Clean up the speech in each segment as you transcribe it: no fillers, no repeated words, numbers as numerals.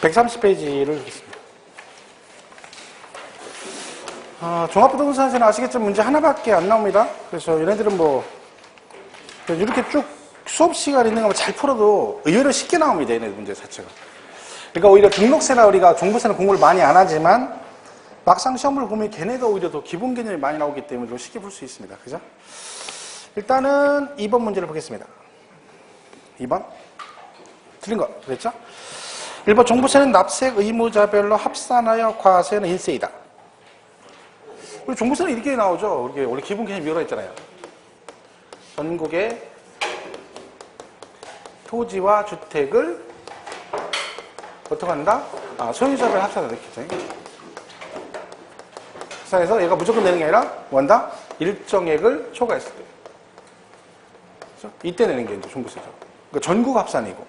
130페이지를 하겠습니다. 종합부동산에서는 아시겠지만 문제 하나밖에 안 나옵니다. 그래서 얘네들은 뭐 이렇게 쭉 수업 시간 있는 거면 잘 풀어도 의외로 쉽게 나옵니다. 얘네들 문제 자체가. 그러니까 오히려 등록세나 우리가 종부세는 공부를 많이 안 하지만 막상 시험을 보면 걔네가 오히려 더 기본 개념이 많이 나오기 때문에 더 쉽게 풀 수 있습니다. 그죠? 일단은 2번 문제를 보겠습니다. 2번. 틀린 거 그랬죠? 1번 종부세는 납세액 의무자별로 합산하여 과세는 일세이다. 우리 종부세는 이렇게 나오죠. 이게 원래 기본 개념 이유가 있잖아요. 전국의 토지와 주택을 어떻게 한다? 소유자별 합산을 이렇게 했죠. 합산해서 얘가 무조건 내는 게 아니라 뭐 한다? 일정액을 초과했을 때. 그렇죠? 이때 내는 게 이제 종부세죠. 그러니까 전국 합산이고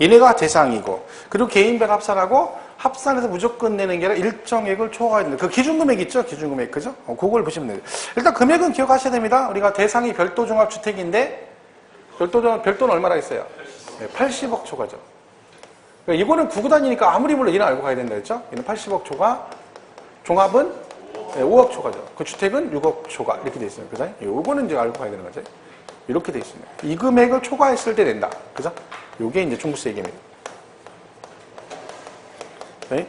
얘네가 대상이고 그리고 개인별 합산하고 합산해서 무조건 내는 게 아니라 일정액을 초과해야 된다. 그 기준금액 있죠? 기준금액. 그죠? 그걸 보시면 돼요. 일단 금액은 기억하셔야 됩니다. 우리가 대상이 별도 종합주택인데 별도는 얼마나 있어요? 80억 초과죠. 그러니까 이거는 구구단위니까 아무리 몰라 얘는 알고 가야 된다 했죠? 얘는 80억 초과, 종합은 5억 초과죠. 그 주택은 6억 초과 이렇게 돼 있어요. 그죠? 요거는 이제 알고 가야 되는 거죠. 이렇게 돼 있습니다. 이 금액을 초과했을 때 낸다. 그죠? 요게 이제 종부세 개념입니다. 네?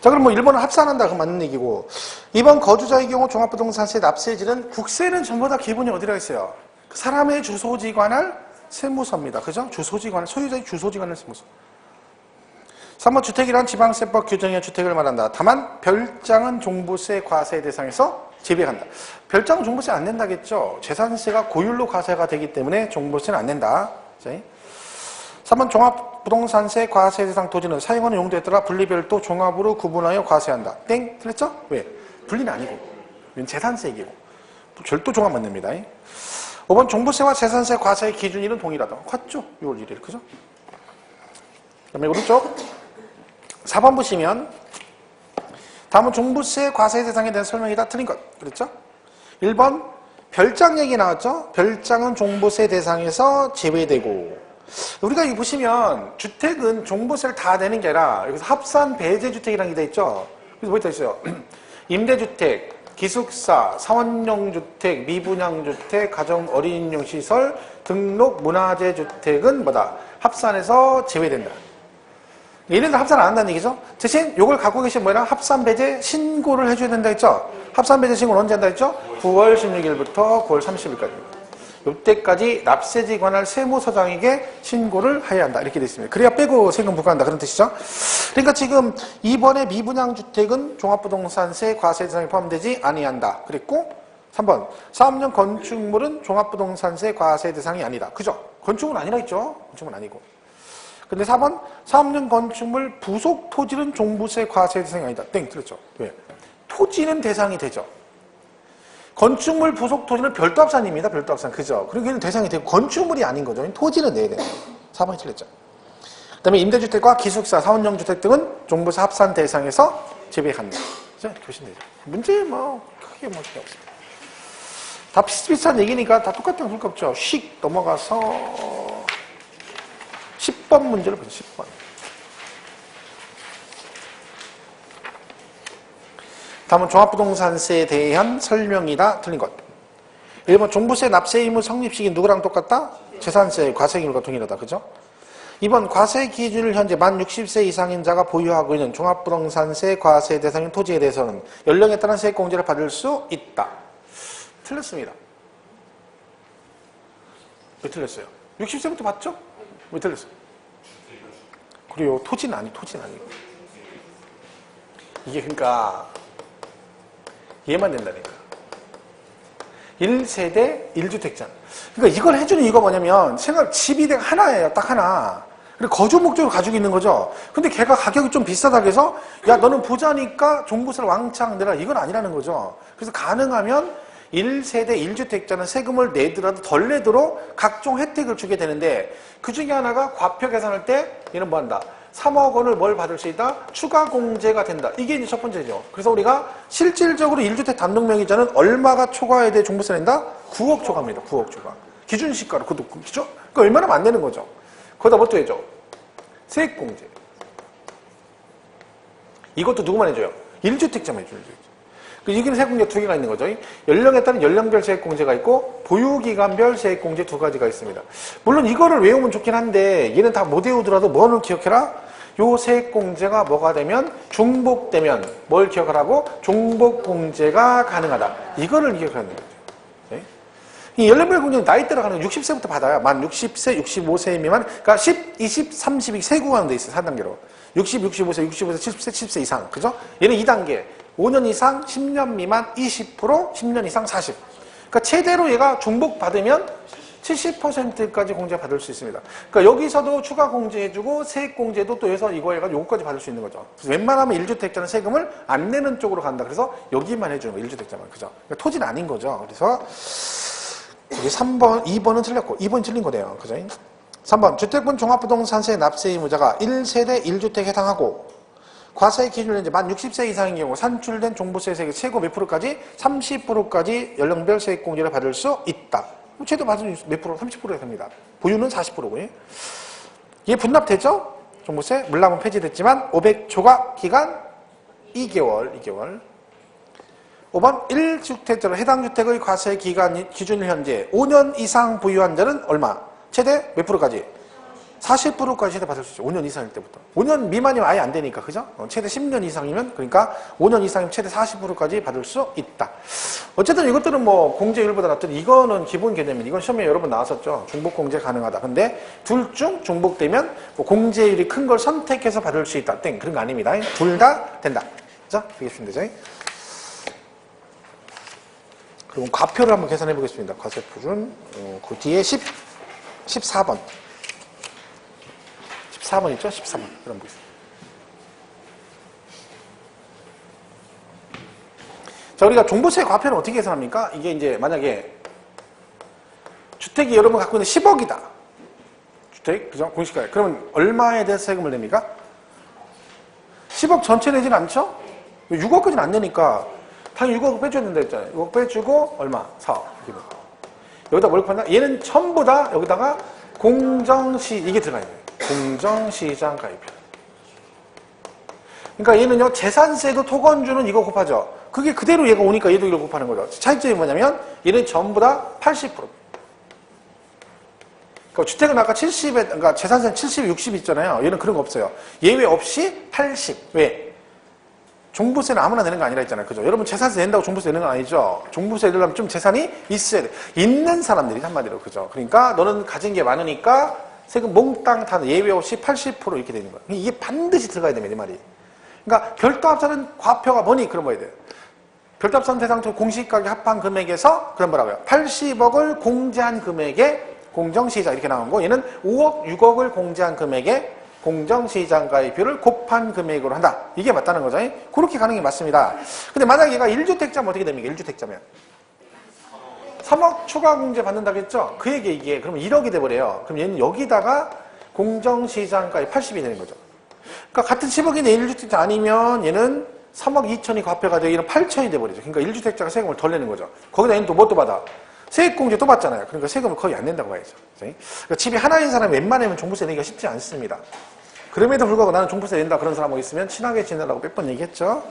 자, 그럼 뭐 1번은 합산한다. 그건 맞는 얘기고 2번 거주자의 경우 종합부동산세 납세지는 국세는 전부 다 기본이 어디라 있어요? 사람의 주소지 관할 세무서입니다. 그죠? 주소지 관할, 소유자의 주소지 관할 세무서. 3번 주택이란 지방세법 규정의 주택을 말한다. 다만 별장은 종부세 과세 대상에서 제외한다. 별장은 종부세 안 낸다겠죠? 재산세가 고율로 과세가 되기 때문에 종부세는 안 낸다. 3번 종합부동산세 과세 대상 토지는 사용하는 용도에 따라 분리별도 종합으로 구분하여 과세한다. 땡? 틀렸죠? 왜? 분리는 아니고. 재산세이고. 절도 종합만 냅니다. 5번 종부세와 재산세 과세의 기준일은 동일하다. 같죠? 6월 1일. 그죠? 그 다음에 오른쪽 4번 보시면 다음은 종부세 과세 대상에 대한 설명이다. 틀린 것. 그랬죠? 1번 별장 얘기 나왔죠? 별장은 종부세 대상에서 제외되고 우리가 여기 보시면 주택은 종부세를 다 내는 게 아니라 여기서 합산 배제주택이라는 게 돼 있죠? 그래서 뭐가 있어요? 임대주택, 기숙사, 사원용 주택, 미분양주택, 가정 어린이용 시설, 등록 문화재 주택은 뭐다? 합산해서 제외된다. 얘네들 합산 안 한다는 얘기죠? 대신 요걸 갖고 계신 뭐냐? 합산 배제 신고를 해줘야 된다 했죠? 합산 배제 신고를 언제 한다 했죠? 9월 16일부터 9월 30일까지입니다. 이때까지 납세지 관할 세무서장에게 신고를 해야 한다. 이렇게 되어 있습니다. 그래야 빼고 세금 부과한다. 그런 뜻이죠? 그러니까 지금 2번의 미분양주택은 종합부동산세 과세 대상에 포함되지 아니한다. 그랬고 3번 사업용 건축물은 종합부동산세 과세 대상이 아니다. 그죠? 건축물은 아니라 했죠? 건축물은 아니고. 근데 4번 사업용 건축물 부속 토지는 종부세 과세 대상이 아니다. 땡 틀렸죠? 왜? 토지는 대상이 되죠. 건축물 부속 토지는 별도 합산입니다. 별도 합산. 그죠? 그리고 얘는 대상이 되고 건축물이 아닌 거죠. 토지는 내야 돼요. 4번이 틀렸죠. 그 다음에 임대주택과 기숙사, 사원용 주택 등은 종부세 합산 대상에서 제외한다. 그죠? 이렇게 보시면 되죠. 문제 뭐 크게 뭐 필요 없습니다. 다 비슷비슷한 얘기니까 다 똑같은 거 없죠. 휙 넘어가서 10번 문제를 보세요. 10번. 다음은 종합부동산세에 대한 설명이다. 틀린 것. 1번 종부세 납세 의무 성립시기 누구랑 똑같다? 재산세 과세기일과 동일하다. 그죠? 2번 과세 기준을 현재 만 60세 이상인 자가 보유하고 있는 종합부동산세 과세 대상인 토지에 대해서는 연령에 따른 세액공제를 받을 수 있다. 틀렸습니다. 왜 틀렸어요? 60세부터 받죠? 왜 틀렸어요? 그래요. 토지는 아니고. 이게 그러니까 얘만 된다니까. 1세대 1주택자. 그러니까 이걸 해주는 이유가 뭐냐면 집이 하나예요. 딱 하나. 그리고 거주 목적으로 가지고 있는 거죠. 근데 걔가 가격이 좀 비싸다고 해서 야 너는 부자니까 종부세를 왕창 내라. 이건 아니라는 거죠. 그래서 가능하면 1세대 1주택자는 세금을 내더라도 덜 내도록 각종 혜택을 주게 되는데 그 중에 하나가 과표 계산할 때 얘는 뭐 한다? 3억 원을 뭘 받을 수 있다? 추가 공제가 된다. 이게 이제 첫 번째죠. 그래서 우리가 실질적으로 1주택 단독명의자는 얼마가 초과해야 돼 종부세 낸다? 9억 초과입니다. 9억 초과. 기준 시가로. 그것도 그죠? 그 얼마나 안 내는 거죠. 거기다 뭐 또 해줘? 세액 공제. 이것도 누구만 해줘요? 1주택자만 해줘요. 여기는 세액공제 두 개가 있는 거죠. 연령에 따른 연령별 세액공제가 있고 보유기간별 세액공제 두 가지가 있습니다. 물론 이거를 외우면 좋긴 한데 얘는 다 못 외우더라도 뭐를 기억해라? 요 세액공제가 뭐가 되면 중복되면 뭘 기억하라고? 중복공제가 가능하다. 이거를 기억하는 거죠. 네? 이 연령별 공제는 나이대로 가는 거 60세부터 받아요. 만 60세, 65세 미만. 그러니까 10, 20, 30이 세 구간으로 돼 있어요. 4단계로. 60, 65세, 65세, 70세, 70세 이상. 그죠? 얘는 2단계. 5년 이상, 10년 미만 20%, 10년 이상 40. 그러니까 최대로 얘가 중복받으면 70%까지 공제 받을 수 있습니다. 그러니까 여기서도 추가 공제해주고 세액공제도 또 해서 이거 해가지고 요거까지 받을 수 있는 거죠. 그래서 웬만하면 1주택자는 세금을 안 내는 쪽으로 간다. 그래서 여기만 해주는 거예요. 1주택자만. 그죠? 그러니까 토지는 아닌 거죠. 그래서 여기 3번, 2번은 틀렸고 2번이 틀린 거네요. 그죠? 3번 주택분 종합부동산세 납세 의무자가 1세대 1주택에 해당하고 과세의 기준은 이제 만 60세 이상인 경우 산출된 종부세 세액 최고 몇 프로까지? 30%까지 연령별 세액공제를 받을 수 있다. 최대 받을 몇 프로? 30%에 됩니다. 보유는 40%고요. 얘 분납되죠? 종부세 물납은 폐지됐지만 500초과 기간 2개월. 5번 1주택자로 해당 주택의 과세 기간 기준일 현재 5년 이상 보유한 자는 얼마? 최대 몇 프로까지? 40%까지 최대 받을 수 있죠. 5년 이상일 때부터. 5년 미만이면 아예 안 되니까, 그죠? 최대 10년 이상이면, 그러니까 5년 이상이면 최대 40%까지 받을 수 있다. 어쨌든 이것들은 뭐 공제율보다 낮든 이거는 기본 개념이에요. 이건 시험에 여러 번 나왔었죠. 중복공제 가능하다. 근데 둘 중 중복되면 뭐 공제율이 큰 걸 선택해서 받을 수 있다. 땡. 그런 거 아닙니다. 둘 다 된다. 그죠? 그게 있으면 되죠. 그럼 과표를 한번 계산해 보겠습니다. 과세표준. 그 뒤에 14번. 14번 있죠? 14번. 그럼 보겠습니다. 자, 우리가 종부세 과표는 어떻게 계산합니까? 이게 이제 만약에 주택이 여러분 갖고 있는 10억이다. 주택, 그죠? 공시가에. 그러면 얼마에 대해서 세금을 냅니까? 10억 전체 내지는 않죠? 6억까지는 안 내니까 당연히 6억 빼줘야 된다 했잖아요. 6억 빼주고 얼마? 4억. 여기다 뭘 판다? 얘는 전부 다 여기다가 공정시, 이게 들어가야 돼요. 공정시장 가입표. 그러니까 얘는요, 재산세도 토건주는 이거 곱하죠. 그게 그대로 얘가 오니까 얘도 이걸 곱하는 거죠. 차이점이 뭐냐면 얘는 전부 다 80%. 그러니까 주택은 아까 70에, 그러니까 재산세는 70, 60 있잖아요. 얘는 그런 거 없어요. 예외 없이 80. 왜? 종부세는 아무나 내는 거 아니라 했잖아요. 그죠? 여러분 재산세 낸다고 종부세 내는 건 아니죠. 종부세 내려면 좀 재산이 있어야 돼. 있는 사람들이 한마디로. 그죠? 그러니까 너는 가진 게 많으니까 세금 몽땅 다 예외 없이 80% 이렇게 되는 거예요. 이게 반드시 들어가야 됩니다. 이 말이. 그러니까 별도합산은 과표가 뭐니? 그럼 뭐야 돼요? 별도합산 대상토 공시가격 합한 금액에서 그럼 뭐라고요? 80억을 공제한 금액에 공정시장 이렇게 나온 거. 얘는 5억, 6억을 공제한 금액에 공정시장가입비를 곱한 금액으로 한다. 이게 맞다는 거죠. 그렇게 가는 게 맞습니다. 근데 만약 얘가 1주택자면 어떻게 됩니까? 1주택자면. 3억 추가 공제 받는다고 했죠? 그에게 이게 그러면 1억이 돼버려요. 그럼 얘는 여기다가 공정시장가입 80이 되는 거죠. 그러니까 같은 10억인데 1주택자 아니면 얘는 3억 2천이 과표가 되고 얘는 8천이 돼버리죠. 그러니까 1주택자가 세금을 덜 내는 거죠. 거기다 얘는 또 뭐 또 받아? 세액공제 또 받잖아요. 그러니까 세금을 거의 안 낸다고 봐야죠. 그러니까 집이 하나인 사람이 웬만하면 종부세 내기가 쉽지 않습니다. 그럼에도 불구하고 나는 종부세 낸다 그런 사람 있으면 친하게 지내라고 몇 번 얘기했죠.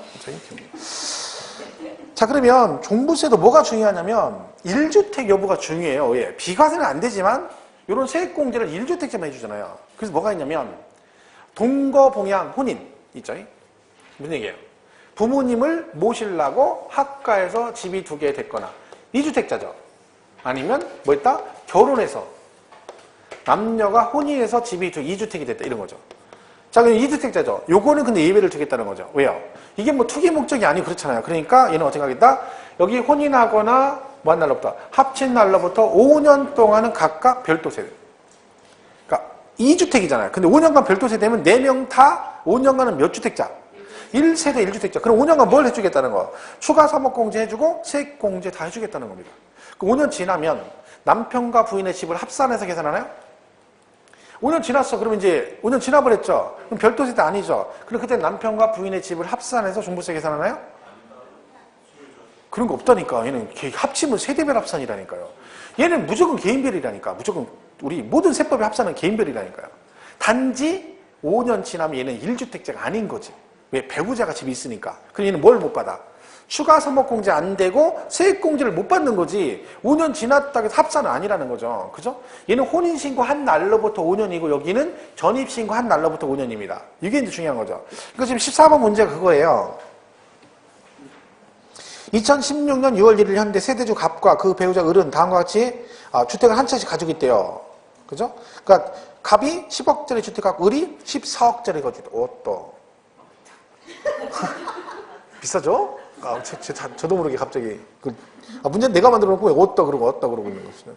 자, 그러면 종부세도 뭐가 중요하냐면 1주택 여부가 중요해요. 예. 비과세는 안 되지만 이런 세액공제를 1주택자만 해주잖아요. 그래서 뭐가 있냐면 동거봉양 혼인 있죠. 무슨 얘기예요? 부모님을 모시려고 학가에서 집이 2개 됐거나 2주택자죠. 아니면 뭐 했다? 결혼해서 남녀가 혼인해서 집이 2주택이 됐다 이런 거죠. 자, 그럼 2주택자죠. 요거는 근데 예외를 두겠다는 거죠. 왜요? 이게 뭐 투기 목적이 아니고 그렇잖아요. 그러니까 얘는 어떻게 하겠다? 여기 혼인하거나 뭐 한 날로부터 합친 날로부터 5년 동안은 각각 별도세. 그러니까 2주택이잖아요. 근데 5년간 별도세 되면 4명 다 5년간은 몇 주택자? 1세대 1주택자. 그럼 5년간 뭘 해주겠다는 거? 추가 3억 공제 해주고 세액공제 다 해주겠다는 겁니다. 5년 지나면 남편과 부인의 집을 합산해서 계산하나요? 5년 지났어. 그러면 이제 5년 지나버렸죠. 그럼 별도세대 아니죠. 그럼 그때 남편과 부인의 집을 합산해서 종부세 계산하나요? 그런 거 없다니까. 얘는 합치면 세대별 합산이라니까요. 얘는 무조건 개인별이라니까. 무조건 우리 모든 세법의 합산은 개인별이라니까요. 단지 5년 지나면 얘는 1주택자가 아닌 거지. 왜? 배우자가 집에 있으니까. 그럼 얘는 뭘 못 받아? 추가 사목공제 안 되고 세액공제를 못 받는 거지. 5년 지났다고 해서 합산은 아니라는 거죠. 그죠? 얘는 혼인신고 한 날로부터 5년이고 여기는 전입신고 한 날로부터 5년입니다. 이게 이제 중요한 거죠. 그러니까 지금 14번 문제가 그거예요. 2016년 6월 1일 현대 세대주 갑과 그 배우자 을은 다음과 같이 주택을 한 채씩 가지고 있대요. 그죠? 그러니까 갑이 10억짜리 주택 갖고 을이 14억짜리 가지고 있다. 또 비싸죠? 저도 모르게 갑자기 문제는 내가 만들어 놓고 왜 어따 그러고 있는 거죠.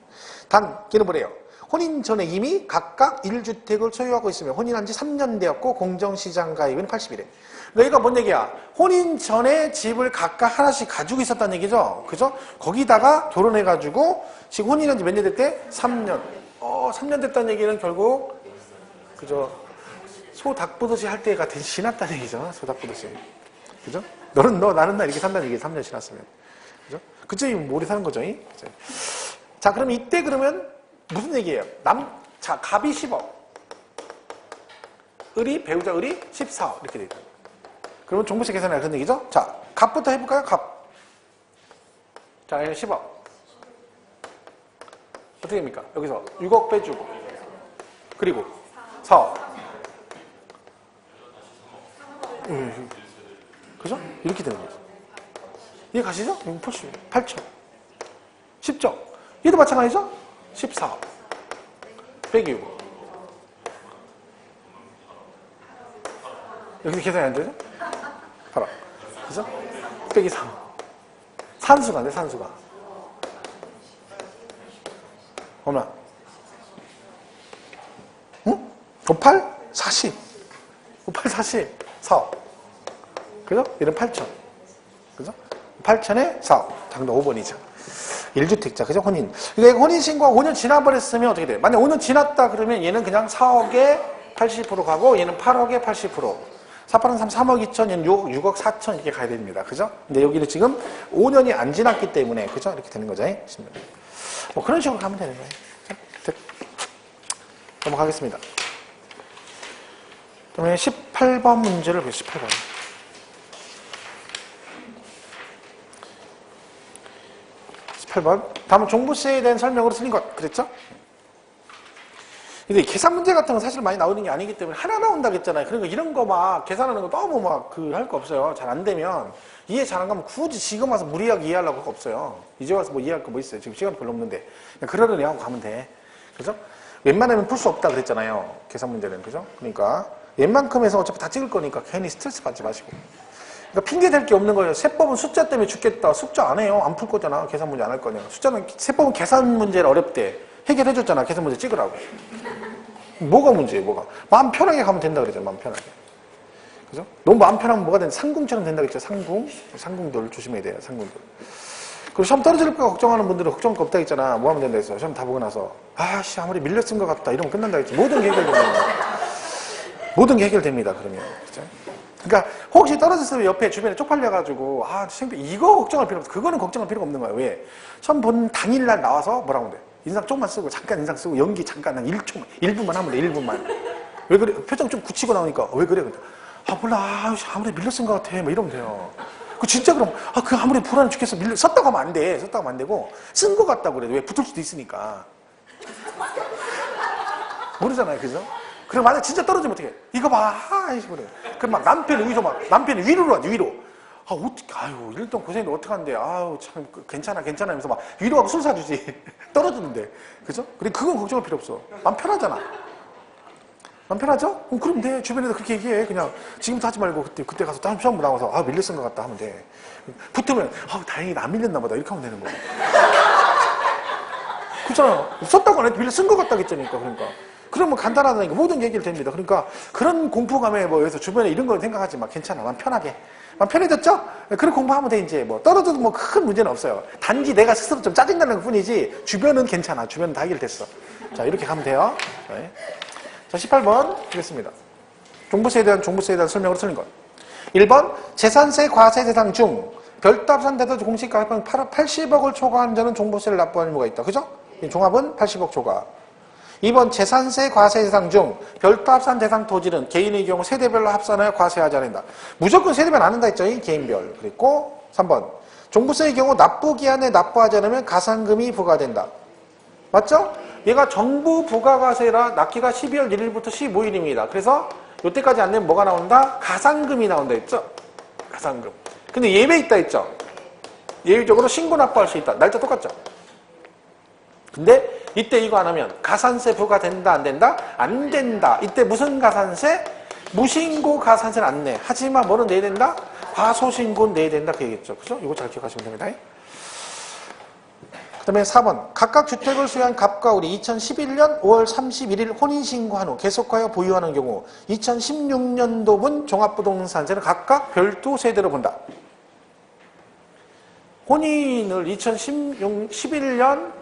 단 걔는 뭐래요? 혼인 전에 이미 각각 1주택을 소유하고 있으며 혼인한 지 3년 되었고 공정시장 가입은 80일에. 그러니까 이거 뭔 얘기야? 혼인 전에 집을 각각 하나씩 가지고 있었다는 얘기죠. 그죠? 거기다가 결혼해가지고 지금 혼인한 지 몇 년 됐대? 3년. 3년 됐다는 얘기는 결국 그죠? 소 닭 보듯이 할 때가 지났다는 얘기죠. 소 닭 보듯이. 그죠? 너는 너, 나는 나 이렇게 산다는 얘기 3년 지났으면. 그죠? 그쪽이 오래 사는 거죠. 그죠? 자, 그럼 이때 그러면 무슨 얘기예요? 자, 갑이 10억. 배우자 을이 14억. 이렇게 돼 있다. 그러면 종부세 계산해야 그런 얘기죠? 자, 갑부터 해볼까요? 갑. 자, 얘는 10억. 어떻게 됩니까? 여기서 6억 빼주고. 그리고 4억. 그죠? 이렇게 되는 거죠. 이해 가시죠? 8천. 10조. 얘도 마찬가지죠? 14억. 빼기 6억. 여기서 계산이 안 되죠? 봐라. 그죠? 빼기 3. 산수가 안 돼, 산수가. 얼마? 응? 58? 40. 58, 40. 4억. 그죠? 얘는 8천. 그죠? 8천에 4억. 정답 5번이죠. 1주택자. 그죠? 혼인. 그러니까 혼인신고가 5년 지나버렸으면 어떻게 돼? 만약 5년 지났다 그러면 얘는 그냥 4억에 80% 가고 얘는 8억에 80%. 4, 8, 3, 3억 2천, 얘는 6억 4천 이렇게 가야 됩니다. 그죠? 근데 여기는 지금 5년이 안 지났기 때문에, 그죠? 이렇게 되는 거죠. 뭐 그런 식으로 가면 되는 거예요. 자, 넘어가겠습니다. 그다음에 18번 문제를 보세요. 18번. 18번. 다음은 종부세에 대한 설명으로 틀린 것. 그랬죠? 근데 계산 문제 같은 건 사실 많이 나오는 게 아니기 때문에 하나 나온다고 했잖아요. 그러니까 이런 거 막 계산하는 거 너무 막 할 거 없어요. 잘 안 되면 이해 잘 안 가면 굳이 지금 와서 무리하게 이해하려고 할 거 없어요. 이제 와서 뭐 이해할 거 뭐 있어요. 지금 시간 별로 없는데. 그냥 그러려니 하고 가면 돼. 그죠? 웬만하면 풀 수 없다 그랬잖아요. 계산 문제는. 그죠? 그러니까 웬만큼 해서 어차피 다 찍을 거니까 괜히 스트레스 받지 마시고. 그러니까 핑계 댈 게 없는 거예요. 세법은 숫자 때문에 죽겠다. 숫자 안 해요. 안 풀 거잖아. 계산 문제 안 할 거냐. 세법은 계산 문제를 어렵대. 해결해줬잖아. 계산 문제 찍으라고. 뭐가 문제예요, 뭐가? 마음 편하게 가면 된다 그러잖아, 마음 편하게. 그죠? 너무 마음 편하면 뭐가 되는 상궁처럼 된다 그랬죠, 상궁. 상궁돌 조심해야 돼요, 상궁돌. 그리고 시험 떨어질까 걱정하는 분들은 걱정할 거 없다 했잖아. 뭐 하면 된다 했어. 시험 다 보고 나서. 아씨, 아무리 밀려 쓴 것 같다. 이러면 끝난다 했지. 모든 게 해결됩니다. 모든 게 해결됩니다, 그러면. 그죠? 그러니까 혹시 떨어졌으면 옆에 주변에 쪽팔려가지고 이거 걱정할 필요 없어. 그거는 걱정할 필요가 없는 거야. 왜? 시험 본 당일날 나와서 뭐라고 돼? 인상 조금만 쓰고 잠깐 인상 쓰고 연기 잠깐 한 1초만 1분만 하면 돼. 1분만. 왜 그래? 표정 좀 굳히고 나오니까 왜 그래? 몰라. 아무리 밀려 쓴 것 같아. 뭐 이러면 돼요. 그 진짜 그럼 그 아무리 불안해 죽겠어. 썼다고 하면 안 돼. 썼다고 하면 안 되고 쓴 것 같다고 그래. 왜? 붙을 수도 있으니까. 모르잖아요. 그죠? 그럼 만약 진짜 떨어지면 어떡해? 이거 봐. 그래. 그럼 막 남편이 위로로 하지, 위로. 일단 고생인데 어떡한데. 참, 괜찮아 하면서 막 위로하고 술 사주지. 떨어지는데. 그죠? 그리고 그건 걱정할 필요 없어. 마음 편하잖아. 마음 편하죠? 그럼 돼. 주변에서 그렇게 얘기해. 그냥 지금부터 하지 말고 그때 가서 다음 시험 나와서 밀려 쓴 것 같다 하면 돼. 붙으면, 다행이다. 안 밀렸나 보다. 이렇게 하면 되는 거야. 그렇잖아요. 썼다고 안 해도 밀려 쓴 것 같다 했잖아니까. 그러니까. 그러면 간단하다니까 모든 게 해결됩니다. 그러니까 그런 공포감에 여기서 주변에 이런 걸 생각하지 마. 괜찮아. 마음 편하게. 마음 편해졌죠? 그런 공부하면 돼, 이제. 떨어져도 큰 문제는 없어요. 단지 내가 스스로 좀 짜증나는 것 뿐이지, 주변은 괜찮아. 주변은 다 해결됐어. 자, 이렇게 가면 돼요. 네. 자, 18번 보겠습니다. 종부세에 대한 설명으로 틀린 것. 1번, 재산세 과세 대상 중, 별도합산 대도 공시가 합한 80억을 초과한 자는 종부세를 납부할 의무가 있다. 그죠? 종합은 80억 초과. 2번 재산세 과세 대상 중 별도 합산 대상 토지는 개인의 경우 세대별로 합산하여 과세하지 않는다. 무조건 세대별 안 한다 했죠. 개인별. 그리고 3번 종부세의 경우 납부기한에 납부하지 않으면 가산금이 부과된다. 맞죠? 얘가 정부 부가과세라 납기가 12월 1일부터 15일입니다. 그래서 이때까지 안 내면 뭐가 나온다? 가산금이 나온다 했죠? 가산금. 근데 예외 있다 했죠? 예외적으로 신고 납부할 수 있다. 날짜 똑같죠? 근데 이때 이거 안 하면 가산세 부과된다 안 된다? 안 된다. 이때 무슨 가산세? 무신고 가산세는 안 내. 하지만 뭐는 내야 된다? 과소신고는 내야 된다. 그 얘기겠죠. 그죠? 이거 잘 기억하시면 됩니다. 그 다음에 4번 각각 주택을 소유한 갑과 을이 2011년 5월 31일 혼인신고한 후 계속하여 보유하는 경우 2016년도분 종합부동산세는 각각 별도 세대로 본다. 혼인을 2011년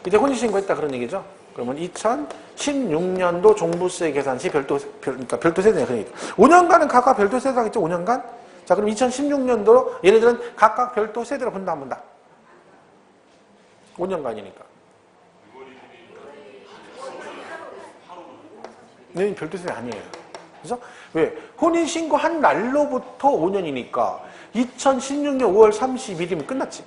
이제 혼인신고했다 그런 얘기죠. 그러면 2016년도 종부세 계산 시 그러니까 별도 세대냐 그런 얘기. 5년간은 각각 별도 세대로 하겠죠. 5년간. 자, 그럼 2016년도로 얘네들은 각각 별도 세대로 본다 안 본다? 5년간이니까. 네, 별도 세대 아니에요. 그래서 왜? 혼인신고 한 날로부터 5년이니까 2016년 5월 30일이면 끝났지.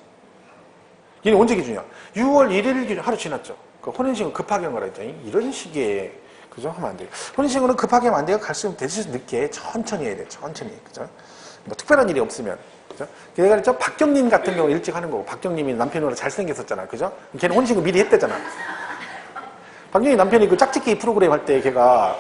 얘는 언제 기준이야? 6월 1일 기준 하루 지났죠. 그 혼인신고 급하게 한 거라 했더니 이런 식의 그죠? 하면 안 돼요. 혼인신고는 급하게 하면 안 돼요. 갈수록 대신 늦게 천천히 해야 돼. 천천히. 그죠? 뭐 특별한 일이 없으면. 그죠? 내가 그랬죠? 박경림 같은 경우 일찍 하는 거고, 박경림이 남편으로 잘생겼었잖아. 그죠? 걔는 혼인신고 미리 했대잖아. 박경림 남편이 그 짝짓기 프로그램 할 때 걔가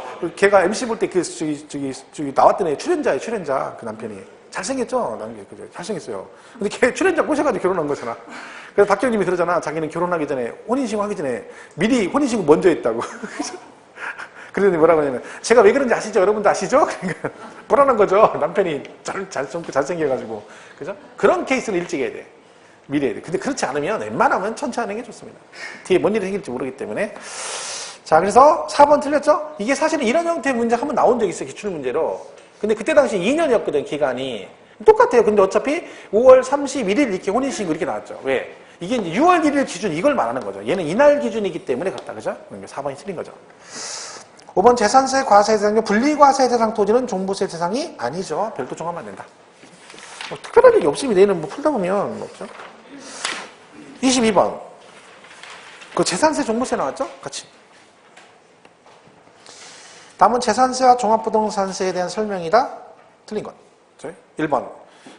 MC 볼 때 저기 나왔던 애 출연자예요, 출연자. 그 남편이. 잘생겼죠? 그죠? 잘생겼어요. 근데 걔 출연자 꼬셔가지고 결혼한 거잖아. 그래서 박경림이 그러잖아. 자기는 결혼하기 전에, 혼인신고 하기 전에 미리 혼인신고 먼저 했다고. 그러더니 뭐라고 하냐면, 제가 왜 그런지 아시죠? 여러분도 아시죠? 그러니까, 불안한 거죠. 남편이 잘생겨가지고. 그죠? 그런 케이스는 일찍 해야 돼. 미리 해야 돼. 근데 그렇지 않으면 웬만하면 천천히 하는 게 좋습니다. 뒤에 뭔 일이 생길지 모르기 때문에. 자, 그래서 4번 틀렸죠? 이게 사실은 이런 형태의 문제 한번 나온 적이 있어요. 기출문제로. 근데 그때 당시 2년이었거든, 기간이. 똑같아요. 근데 어차피 5월 31일 이렇게 혼인신고 이렇게 나왔죠. 왜? 이게 이제 6월 1일 기준 이걸 말하는 거죠. 얘는 이날 기준이기 때문에 그렇다. 그죠? 4번이 틀린 거죠. 5번 재산세 과세 대상 중 분리과세 대상 토지는 종부세 대상이 아니죠. 별도 종합만 된다. 뭐 특별한 얘기 없습니다. 얘는 뭐 풀다 보면 없죠. 22번. 그 재산세 종부세 나왔죠? 같이. 다음은 재산세와 종합부동산세에 대한 설명이다. 틀린 것. 1번.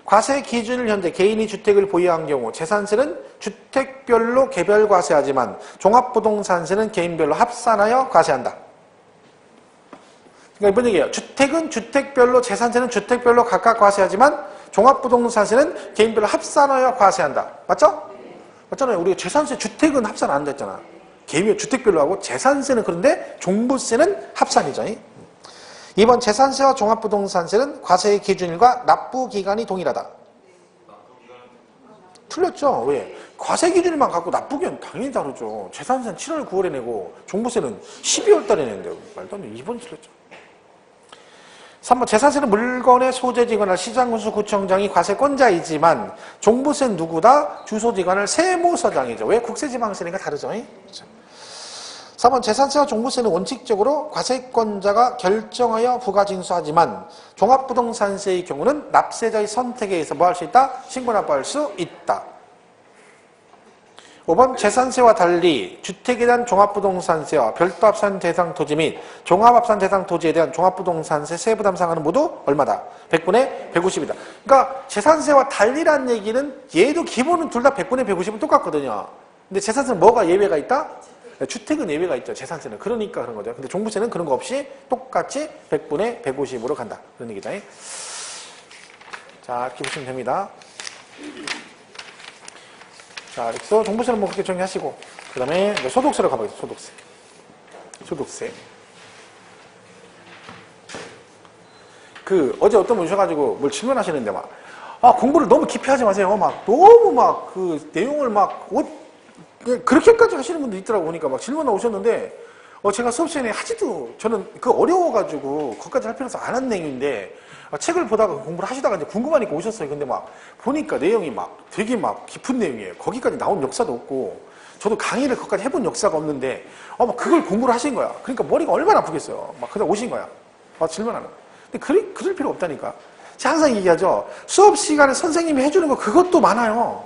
과세 기준을 현재 개인이 주택을 보유한 경우 재산세는 주택별로 개별 과세하지만 종합부동산세는 개인별로 합산하여 과세한다. 그러니까 이번 얘기예요. 주택은 주택별로, 재산세는 주택별로 각각 과세하지만 종합부동산세는 개인별로 합산하여 과세한다. 맞죠? 맞잖아요. 우리가 재산세, 주택은 합산 안 한다 했잖아. 개별, 주택별로 하고 재산세는 그런데 종부세는 합산이죠. 2번 재산세와 종합부동산세는 과세의 기준일과 납부기간이 동일하다. 틀렸죠? 왜? 과세 기준일만 갖고 납부기간 당연히 다르죠. 재산세는 7월 9월에 내고 종부세는 12월 달에 낸대요. 말도 안 돼. 2번이 틀렸죠. 3번 재산세는 물건의 소재지관할 시장군수구청장이 과세권자이지만 종부세는 누구다? 주소지관할 세무서장이죠. 왜? 국세지방세니까 다르죠. 그렇죠. 4번 재산세와 종부세는 원칙적으로 과세권자가 결정하여 부가징수하지만 종합부동산세의 경우는 납세자의 선택에 의해서 뭐 할 수 있다? 신고납부할 수 있다. 5번 재산세와 달리 주택에 대한 종합부동산세와 별도 합산 대상 토지 및 종합합산 대상 토지에 대한 종합부동산세 세부담 상한은 모두 얼마다? 100분의 150이다. 그러니까 재산세와 달리라는 얘기는 얘도 기본은 둘 다 100분의 150은 똑같거든요. 근데 재산세는 뭐가 예외가 있다? 주택은 예외가 있죠. 재산세는. 그러니까 그런 거죠. 근데 종부세는 그런 거 없이 똑같이 100분의 150으로 간다. 그런 얘기다. 자, 이렇게 보시면 됩니다. 자, 이렇게 해서 종부세는 뭐 그렇게 정리하시고, 그 다음에 소득세로 가보겠습니다. 소득세. 소득세. 어제 어떤 분 오셔가지고 뭘 질문하시는데 공부를 너무 깊이 하지 마세요. 너무 그 내용을 그렇게까지 하시는 분도 있더라고. 보니까 질문 오셨는데, 제가 수업 시간에 하지도, 저는 그 어려워가지고, 그것까지 할 필요서 안 한 내용인데, 책을 보다가 공부를 하시다가 이제 궁금하니까 오셨어요. 근데 막, 보니까 내용이 막 되게 막 깊은 내용이에요. 거기까지 나온 역사도 없고, 저도 강의를 그것까지 해본 역사가 없는데, 막 그걸 공부를 하신 거야. 그러니까 머리가 얼마나 아프겠어요. 막 그냥 오신 거야. 막 질문하는 거야. 근데 그럴 필요 없다니까. 제가 항상 얘기하죠. 수업 시간에 선생님이 해주는 거 그것도 많아요.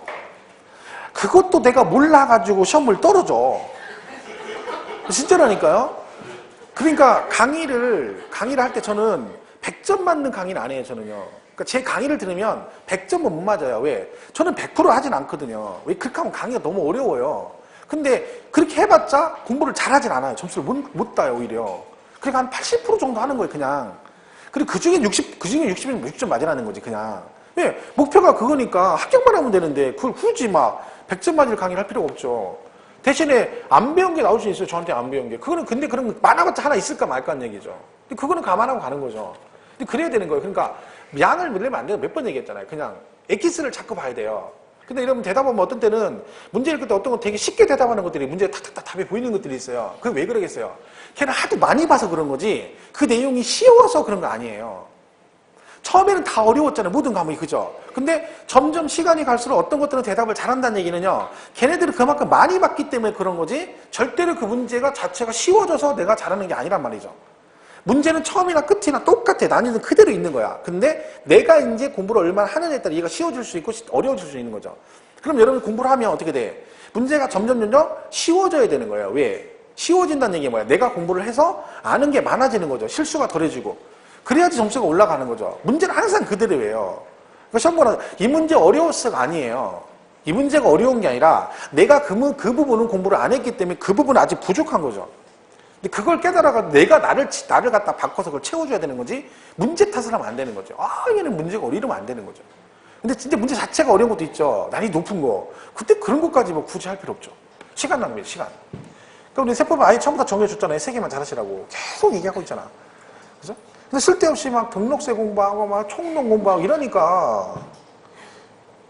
그것도 내가 몰라가지고 시험을 떨어져. 진짜라니까요. 그러니까 강의를 할 때 저는 100점 맞는 강의는 안 해요, 저는요. 그러니까 제 강의를 들으면 100점은 못 맞아요. 왜? 저는 100% 하진 않거든요. 왜? 그렇게 하면 강의가 너무 어려워요. 근데 그렇게 해봤자 공부를 잘하진 않아요. 점수를 못 따요, 오히려. 그러니까 한 80% 정도 하는 거예요, 그냥. 그리고 그 중에 60이면 60점 맞으라는 거지, 그냥. 왜? 목표가 그거니까 합격만 하면 되는데 그걸 굳이 막 100점 맞을 강의를 할 필요가 없죠. 대신에 안 배운 게 나올 수 있어요. 저한테 안 배운 게. 그거는 근데 그런 거 많아봤자 하나 있을까 말까 하는 얘기죠. 근데 그거는 감안하고 가는 거죠. 근데 그래야 되는 거예요. 그러니까 양을 늘리면 안 돼요. 몇 번 얘기했잖아요. 그냥 엑기스를 자꾸 봐야 돼요. 근데 이러면 대답하면 어떤 때는 문제를 그때 어떤 거 되게 쉽게 대답하는 것들이 문제에 탁탁탁 답이 보이는 것들이 있어요. 그게 왜 그러겠어요? 걔는 하도 많이 봐서 그런 거지 그 내용이 쉬워서 그런 거 아니에요. 처음에는 다 어려웠잖아요. 모든 과목이. 그죠? 근데 점점 시간이 갈수록 어떤 것들은 대답을 잘한다는 얘기는요. 걔네들은 그만큼 많이 봤기 때문에 그런 거지 절대로 그 문제가 자체가 쉬워져서 내가 잘하는 게 아니란 말이죠. 문제는 처음이나 끝이나 똑같아. 난이도는 그대로 있는 거야. 근데 내가 이제 공부를 얼마나 하느냐에 따라 얘가 쉬워질 수 있고 어려워질 수 있는 거죠. 그럼 여러분 공부를 하면 어떻게 돼? 문제가 점점 쉬워져야 되는 거예요. 왜? 쉬워진다는 얘기가 뭐야? 내가 공부를 해서 아는 게 많아지는 거죠. 실수가 덜해지고. 그래야지 점수가 올라가는 거죠. 문제는 항상 그대로예요. 그러니까 시험 보는 이 문제 어려웠어가 아니에요. 이 문제가 어려운 게 아니라 내가 그 부분은 공부를 안 했기 때문에 그 부분은 아직 부족한 거죠. 근데 그걸 깨달아가 내가 나를 갖다 바꿔서 그걸 채워줘야 되는 거지 문제 탓을 하면 안 되는 거죠. 얘는 문제가 이러면 안 되는 거죠. 근데 진짜 문제 자체가 어려운 것도 있죠. 난이도 높은 거. 그때 그런 것까지 뭐 굳이 할 필요 없죠. 시간 낭비예요, 시간. 그러니까 우리 세법을 아예 처음부터 정해줬잖아요. 3개만 잘하시라고. 계속 얘기하고 있잖아. 그죠? 근데 쓸데없이 막 등록세 공부하고 막 총론 공부하고 이러니까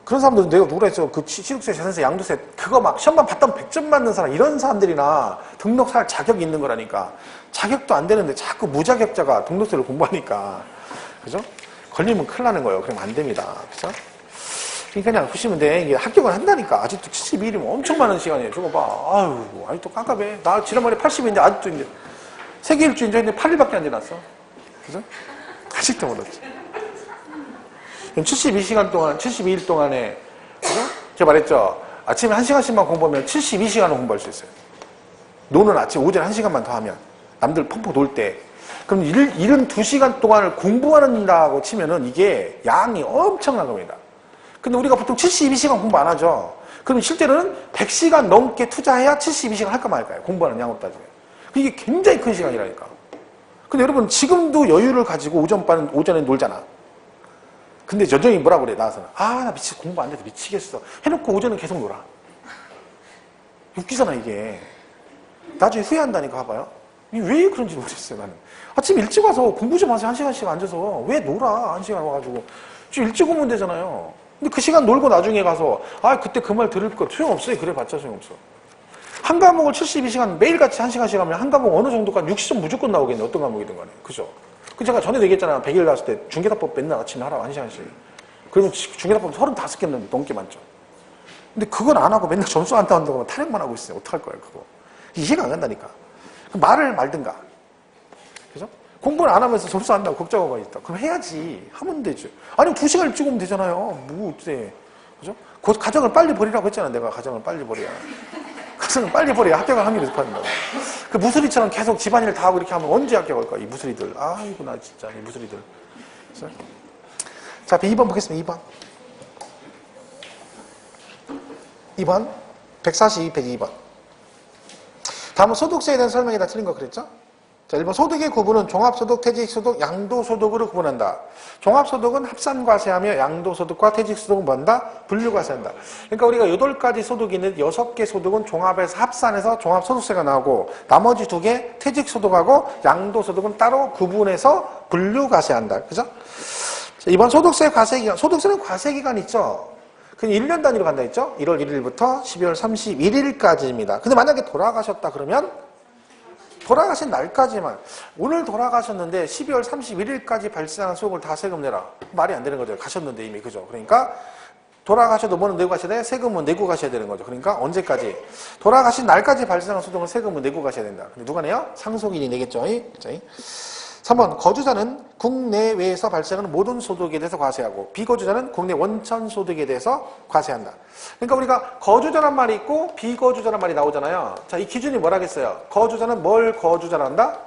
그런 사람들은 내가 누구라 했죠. 그 취득세, 재산세, 양도세 그거 막 시험만 봤다면 100점 맞는 사람 이런 사람들이나 등록할 자격이 있는 거라니까. 자격도 안 되는데 자꾸 무자격자가 등록세를 공부하니까. 그죠? 걸리면 큰일 나는 거예요. 그러면 안 됩니다. 그죠? 그러니까 그냥 보시면 돼. 이게 합격을 한다니까. 아직도 72일이면 엄청 많은 시간이에요. 저거 봐. 아직도 깜깜해. 나 지난번에 80일인데 아직도 이제 세계 일주인데 8일밖에 안 지났어. 그죠? 아직도 못했지. 72시간 동안, 72일 동안에, 그죠? 제가 말했죠? 아침에 1시간씩만 공부하면 72시간을 공부할 수 있어요. 노는 아침, 오전에 1시간만 더 하면. 남들 펑펑 놀 때. 그럼 72시간 동안을 공부한다고 치면은 이게 양이 엄청난 겁니다. 근데 우리가 보통 72시간 공부 안 하죠? 그럼 실제로는 100시간 넘게 투자해야 72시간 할까 말까요? 공부하는 양으로 따지면. 이게 굉장히 큰 시간이라니까. 근데 여러분 지금도 여유를 가지고 오전에 놀잖아. 근데 여전히 뭐라 그래 나와서는 나 공부 안 돼서 미치겠어 해놓고 오전은 계속 놀아. 웃기잖아 이게. 나중에 후회한다니까. 봐봐요. 왜 그런지 모르겠어요. 나는 아침 일찍 와서 공부 좀 하세요. 1시간씩 앉아서. 왜 놀아 1시간 와가지고. 좀 일찍 오면 되잖아요. 근데 그 시간 놀고 나중에 가서 그때 그 말 들을 거 소용없어요. 그래봤자 소용없어. 한 과목을 72시간 매일같이 1시간씩 하면 한 과목 어느 정도까지 60점 무조건 나오겠네. 어떤 과목이든 간에. 그죠? 그 제가 전에도 얘기했잖아요. 100일 갔을 때 중개사법 맨날 아침에 하라고 1시간씩. 그러면 중개사법 35개 넘게 많죠. 근데 그건 안 하고 맨날 점수 안 따온다고 하면 탄핵만 하고 있어요. 어떡할 거예요, 그거. 이해가 안 간다니까. 말을 말든가. 그죠? 공부를 안 하면서 점수 안 나고 걱정하고 있다. 그럼 해야지. 하면 되죠. 아니면 2시간 일찍 오면 되잖아요. 뭐, 어때. 그죠? 가정을 빨리 버리라고 했잖아. 내가 가정을 빨리 버려야. 가정을 빨리 버려야 합격할 확률이 높아진다고. 그 무수리처럼 계속 집안일 다 하고 이렇게 하면 언제 합격할 거야, 이 무수리들. 아이고, 나 진짜, 이 무수리들. 그래서 자, 2번 보겠습니다. 2번. 142페이지 2번. 다음은 소득세에 대한 설명이 다 틀린 거 그랬죠? 자, 1번 소득의 구분은 종합소득, 퇴직소득, 양도소득으로 구분한다. 종합소득은 합산과세하며 양도소득과 퇴직소득은 뭐한다? 분류과세한다. 그러니까 우리가 8가지 소득이 있는데 6개 소득은 종합해서 합산해서 종합소득세가 나오고 나머지 2개 퇴직소득하고 양도소득은 따로 구분해서 분류과세한다. 그죠? 자, 이번 소득세 과세기간, 소득세는 과세기간 있죠? 그냥 1년 단위로 간다 했죠? 1월 1일부터 12월 31일까지입니다. 근데 만약에 돌아가셨다 그러면 돌아가신 날까지만. 오늘 돌아가셨는데 12월 31일까지 발생한 소득을 다 세금 내라. 말이 안 되는 거죠. 가셨는데 이미. 그죠? 그러니까 돌아가셔도 뭐는 내고 가셔야 돼? 세금은 내고 가셔야 되는 거죠. 그러니까 언제까지? 돌아가신 날까지 발생한 소득은 세금은 내고 가셔야 된다. 근데 누가 내요? 상속인이 내겠죠. 3번 거주자는 국내외에서 발생하는 모든 소득에 대해서 과세하고 비거주자는 국내 원천 소득에 대해서 과세한다. 그러니까 우리가 거주자란 말이 있고 비거주자란 말이 나오잖아요. 자, 이 기준이 뭐라겠어요? 거주자는 뭘 거주자라 한다?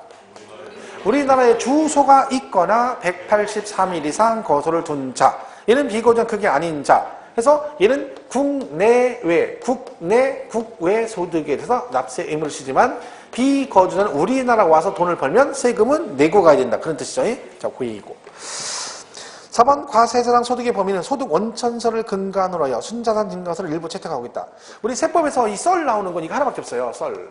우리나라에 주소가 있거나 183일 이상 거소를 둔 자. 얘는 비거주자 그게 아닌 자. 그래서 얘는 국내외, 국외 소득에 대해서 납세 의무를 지지만 비거주자는 우리나라 와서 돈을 벌면 세금은 내고 가야 된다. 그런 뜻이죠. 자, 그 얘기고. 4번 과세자상 소득의 범위는 소득 원천서를 근간으로 하여 순자산 증가세를 일부 채택하고 있다. 우리 세법에서 이 썰 나오는 건 이거 하나밖에 없어요. 썰.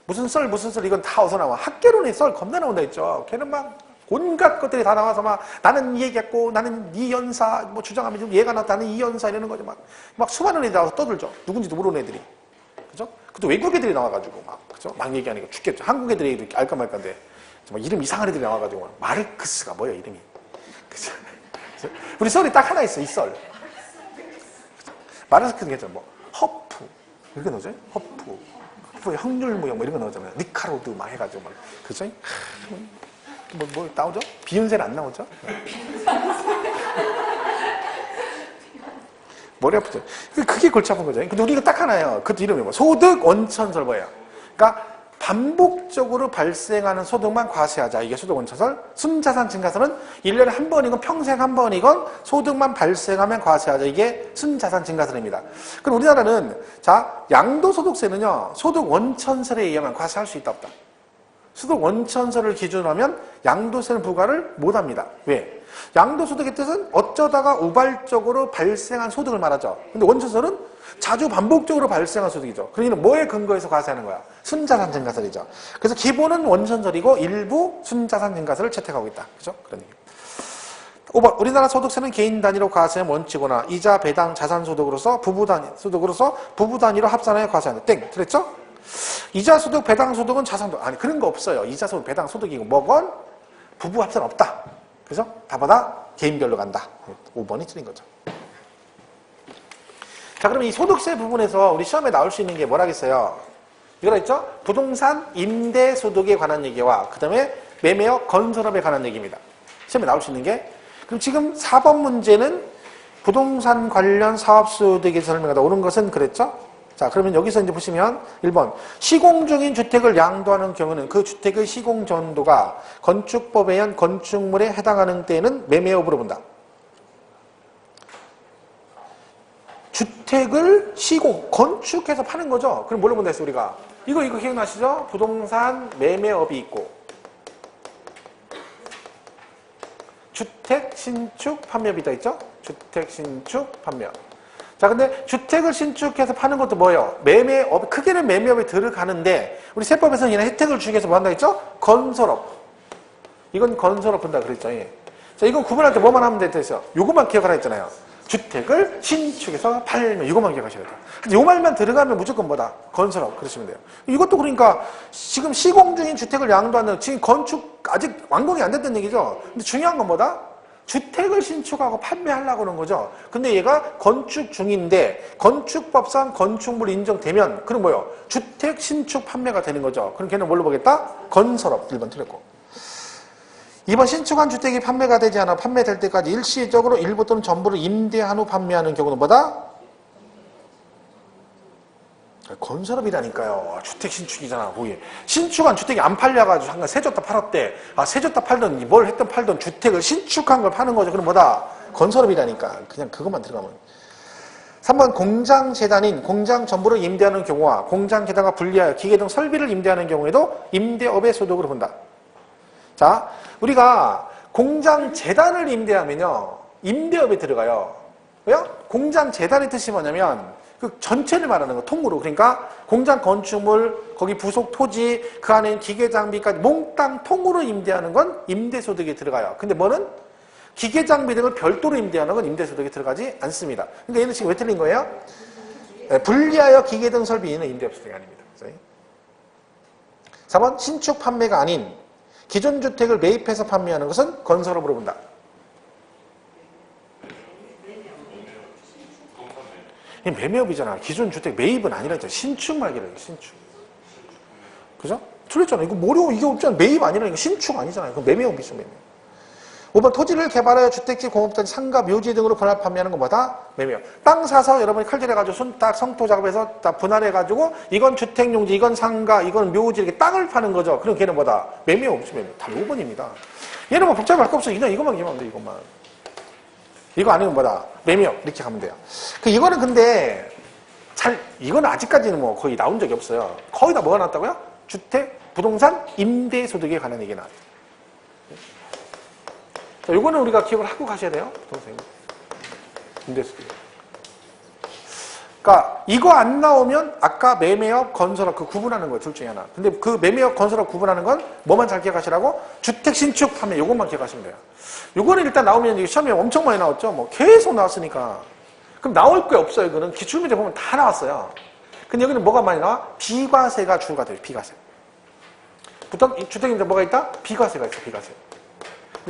무슨 썰 이건 다 어디서 나와. 학계론에 썰 겁나 나온다 했죠. 걔는 막 온갖 것들이 다 나와서 막 나는 이 얘기했고 나는 이 연사 뭐 주장하면 좀 얘가 나왔다 나는 이 연사 이러는 거죠. 막 수많은 애들이 나와서 떠들죠. 누군지도 모르는 애들이. 그죠? 그것도 외국 애들이 나와가지고 막 그죠? 막 얘기하니까 죽겠죠. 한국 애들이 알까 말까인데 이름 이상한 애들이 나와가지고 마르크스가 뭐야 이름이. 그죠? 우리 썰이 딱 하나 있어. 이 썰. 마르크스는 괜찮아. 뭐 허프 이렇게 나오죠. 허프 확률 모형 뭐 이런 거 나오잖아요. 니카로드 막 해가지고 막 그죠? 뭐 나오죠? 비욘세는 안 나오죠? 머리 아프죠? 그게 골치 아픈 거죠. 근데 우리가 딱 하나예요. 그 이름이 뭐? 소득 원천설 뭐예요? 그러니까 반복적으로 발생하는 소득만 과세하자. 이게 소득 원천설. 순자산 증가세는 1년에 한 번이건 평생 한 번이건 소득만 발생하면 과세하자. 이게 순자산 증가세입니다. 그럼 우리나라는 자 양도소득세는요. 소득 원천설에 의하면 과세할 수 있다 없다? 소득 원천설을 기준으로 하면 양도세는 부과를 못합니다. 왜? 양도소득의 뜻은 어쩌다가 우발적으로 발생한 소득을 말하죠. 근데 원천설은 자주 반복적으로 발생한 소득이죠. 그러니까 뭐에 근거해서 과세하는 거야? 순자산 증가세이죠. 그래서 기본은 원천설이고 일부 순자산 증가세를 채택하고 있다. 그죠? 그런 얘기. 5번 우리나라 소득세는 개인 단위로 과세는 원칙이거나 이자 배당 자산소득으로서 부부 단위로 합산하여 과세한다. 땡. 틀렸죠? 이자소득, 배당소득은 자산소득. 아니, 그런 거 없어요. 이자소득, 배당소득이고, 뭐건 부부 합산 없다. 그래서 답보다 개인별로 간다. 5번이 틀린 거죠. 자, 그럼 이 소득세 부분에서 우리 시험에 나올 수 있는 게 뭐라겠어요? 이거라 했죠? 부동산 임대소득에 관한 얘기와 그 다음에 매매업 건설업에 관한 얘기입니다. 시험에 나올 수 있는 게. 그럼 지금 4번 문제는 부동산 관련 사업소득에 설명하다 오는 것은 그랬죠? 자, 그러면 여기서 이제 보시면 1번 시공 중인 주택을 양도하는 경우는 그 주택의 시공 전도가 건축법에 의한 건축물에 해당하는 때에는 매매업으로 본다. 주택을 건축해서 파는 거죠. 그럼 뭘로 본다 했어 우리가? 이거 기억나시죠? 부동산 매매업이 있고 주택 신축 판매업이 다 있죠? 주택 신축 판매업. 자, 근데 주택을 신축해서 파는 것도 뭐예요? 매매업, 크게는 매매업에 들어가는데 우리 세법에서는 얘는 혜택을 주기 위해서 뭐 한다 했죠? 건설업. 이건 건설업 본다 그랬죠. 예. 자, 이건 구분할 때 뭐만 하면 됐어요? 요것만 기억하라 했잖아요. 주택을 신축해서 팔면 이것만 기억하셔야 돼요. 근데 요 말만 들어가면 무조건 뭐다? 건설업. 그러시면 돼요. 이것도 그러니까 지금 시공 중인 주택을 양도하는 지금 건축 아직 완공이 안 됐다는 얘기죠. 근데 중요한 건 뭐다? 주택을 신축하고 판매하려고 하는 거죠. 근데 얘가 건축 중인데 건축법상 건축물 인정되면 그럼 뭐예요? 주택 신축 판매가 되는 거죠. 그럼 걔는 뭘로 보겠다? 건설업. 1번 틀렸고. 2번 신축한 주택이 판매가 되지 않아 판매될 때까지 일시적으로 일부 또는 전부를 임대한 후 판매하는 경우는 뭐다? 건설업이라니까요. 주택 신축이잖아. 거기 신축한 주택이 안 팔려가지고 잠깐 세줬다 팔았대. 세줬다 팔던 뭘 했던 팔던 주택을 신축한 걸 파는 거죠. 그럼 뭐다? 건설업이라니까. 그냥 그것만 들어가면. 3번 공장 재단인 공장 전부를 임대하는 경우와 공장 재단과 분리하여 기계 등 설비를 임대하는 경우에도 임대업의 소득으로 본다. 자, 우리가 공장 재단을 임대하면요 임대업에 들어가요. 왜요? 공장 재단의 뜻이 뭐냐면 그 전체를 말하는 거, 통으로. 그러니까 공장 건축물, 거기 부속 토지, 그 안에 기계 장비까지 몽땅 통으로 임대하는 건 임대소득에 들어가요. 근데 뭐는? 기계 장비 등을 별도로 임대하는 건 임대소득에 들어가지 않습니다. 그러니까 얘는 지금 왜 틀린 거예요? 분리하여 기계 등 설비는 임대소득이 아닙니다. 4번 신축 판매가 아닌 기존 주택을 매입해서 판매하는 것은 건설업으로 본다. 이 매매업이잖아. 기존 주택 매입은 아니라죠. 신축 말기라요. 신축. 그죠? 틀렸잖아. 이거 뭐려 이게 없잖아. 매입 아니라니까 신축 아니잖아요. 이거 매매업이죠. 매매업. 5번 토지를 개발하여 주택지, 공업단지, 상가, 묘지 등으로 분할 판매하는 것마다 매매업. 땅 사서 여러분이 칼질해가지고 손딱 성토 작업해서 딱 분할해가지고 이건 주택용지, 이건 상가, 이건 묘지 이렇게 땅을 파는 거죠. 그럼 걔는 뭐다? 매매업이죠. 매매업. 다 5번입니다. 얘는 뭐 복잡할 거 없어. 그냥 이것만 기억하면 돼. 이것만. 이거 아니면 뭐다? 매매업. 이렇게 가면 돼요. 이거는 근데 이건 아직까지는 뭐 거의 나온 적이 없어요. 거의 다 뭐가 나왔다고요? 주택, 부동산, 임대소득에 관한 얘기 나왔어요. 자, 요거는 우리가 기억을 하고 가셔야 돼요. 부동산 임대소득. 그러니까 이거 안 나오면 아까 매매업, 건설업 그 구분하는 거예요. 둘 중에 하나. 근데 그 매매업, 건설업 구분하는 건 뭐만 잘 기억하시라고? 주택, 신축, 판매 요것만 기억하시면 돼요. 요거는 일단 나오면 이게 시험에 엄청 많이 나왔죠. 뭐 계속 나왔으니까. 그럼 나올 게 없어요. 이거는 기출문제 보면 다 나왔어요. 근데 여기는 뭐가 많이 나와? 비과세가 주가 돼요. 비과세. 보통 주택임대 뭐가 있다? 비과세가 있어. 비과세.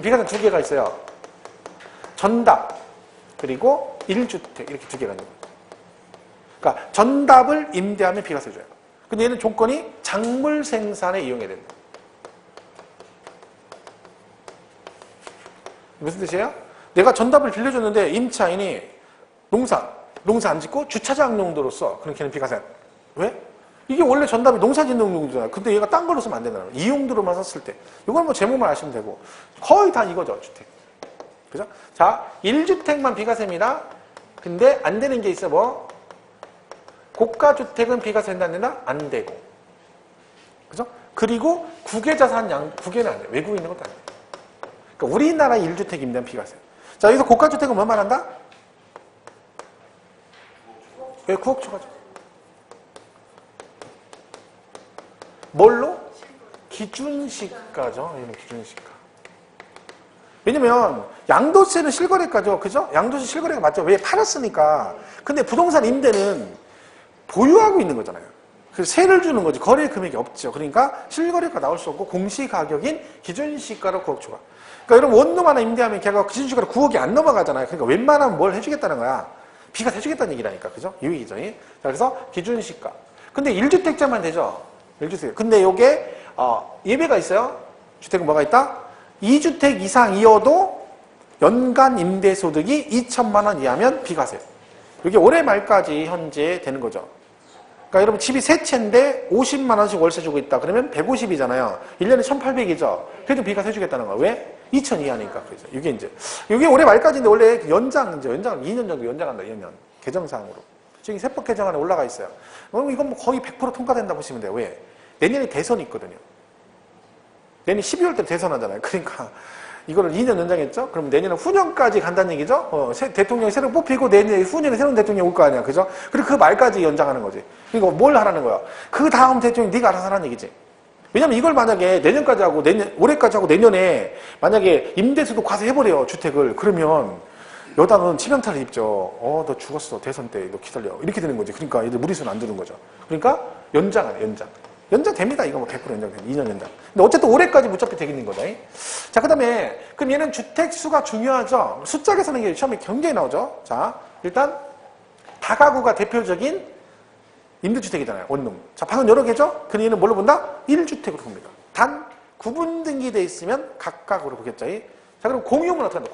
비과세는 두 개가 있어요. 전답 그리고 1주택 이렇게 두 개가 있는 거예요. 그러니까 전답을 임대하면 비과세 줘요. 근데 얘는 조건이 작물 생산에 이용해야 된다. 무슨 뜻이에요? 내가 전답을 빌려줬는데 임차인이 농사 안 짓고 주차장 용도로 써. 그럼 걔는 비과세. 왜? 이게 원래 전답이 농사 짓는 용도잖아요. 근데 얘가 딴 걸로 쓰면 안 된다는 거예요. 이 용도로만 썼을 때. 이건 뭐 제목만 아시면 되고. 거의 다 이거죠, 주택. 그죠? 자, 1주택만 비과세입니다. 근데 안 되는 게 있어, 뭐? 고가주택은 비과세 된다, 안 된다? 안 되고. 그죠? 그리고 국외자산 국외는 안 돼요. 외국에 있는 것도 안 돼요. 그러니까 우리나라 1주택 임대는 비과세. 자, 여기서 고가주택은 뭐 말한다? 왜 9억 초과죠? 뭘로? 기준시가죠. 얘는 기준시가. 왜냐면 양도세는 실거래가죠. 그죠? 양도세 실거래가 맞죠. 왜? 팔았으니까. 근데 부동산 임대는 보유하고 있는 거잖아요. 그래서 세를 주는 거지. 거래 금액이 없죠. 그러니까 실거래가 나올 수 없고 공시가격인 기준시가로 9억 초과. 그러니까 여러분 원룸 하나 임대하면 걔가 기준시가로 9억이 안 넘어가잖아요. 그러니까 웬만하면 뭘 해주겠다는 거야. 비가 해주겠다는 얘기라니까. 그죠? 이 얘기죠. 자, 그래서 기준시가. 근데 1주택자만 되죠. 1주택. 근데 요게 예외가 있어요. 주택은 뭐가 있다? 2주택 이상이어도 연간 임대소득이 2천만 원 이하면 비과세. 이게 올해 말까지 현재 되는 거죠. 그러니까 여러분 집이 세 채인데 50만 원씩 월세 주고 있다. 그러면 150이잖아요. 1년에 1,800이죠. 그래도 비과세 해주겠다는 거야. 왜? 2천 이하니까. 그래서 이게 올해 말까지인데 원래 연장 2년 정도 연장한다. 2년 개정사항으로. 지금 세법 개정안에 올라가 있어요. 이건 뭐 거의 100% 통과된다 보시면 돼요. 왜? 내년에 대선이 있거든요. 내년 12월 때 대선하잖아요. 그러니까 이거를 2년 연장했죠? 그럼 내년에 후년까지 간다는 얘기죠? 대통령이 새로 뽑히고 내년에 후년에 새로운 대통령이 올 거 아니야. 그죠? 그리고 그 말까지 연장하는 거지. 그러니까 뭘 하라는 거야? 그 다음 대통령이 네가 알아서 하라는 얘기지. 왜냐면 이걸 만약에 내년까지 하고 올해까지 하고 내년에 만약에 임대수도 과세해버려요. 주택을. 그러면 여당은 치명타를 입죠. 너 죽었어. 대선 때. 너 기다려. 이렇게 되는 거지. 그러니까 얘들 무리수는 안 두는 거죠. 그러니까 연장하네. 연장 됩니다. 이거 뭐 100% 연장됩니다. 2년 연장. 근데 어쨌든 올해까지 무차피 되겠는 거다. 자, 그 다음에, 그럼 얘는 주택수가 중요하죠? 숫자 계산하는 게 시험에 굉장히 나오죠? 자, 일단, 다가구가 대표적인 임대주택이잖아요. 원룸. 자, 방은 여러 개죠? 그럼 얘는 뭘로 본다? 1주택으로 봅니다. 단, 구분 등기되어 있으면 각각으로 보겠죠? 자, 그럼 공유는 어떻게 한다?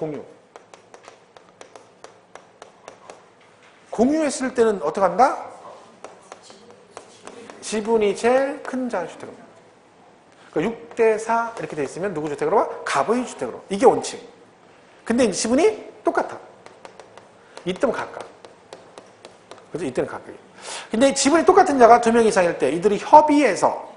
공유했을 때는 어떻게 한다? 지분이 제일 큰 자의 주택입니다. 그러니까 6대4 이렇게 돼 있으면 누구 주택으로 와? 갑의 주택으로. 이게 원칙. 근데 이제 지분이 똑같아. 이때는 각각. 그죠? 이때는 각각. 근데 지분이 똑같은 자가 2명 이상일 때 이들이 협의해서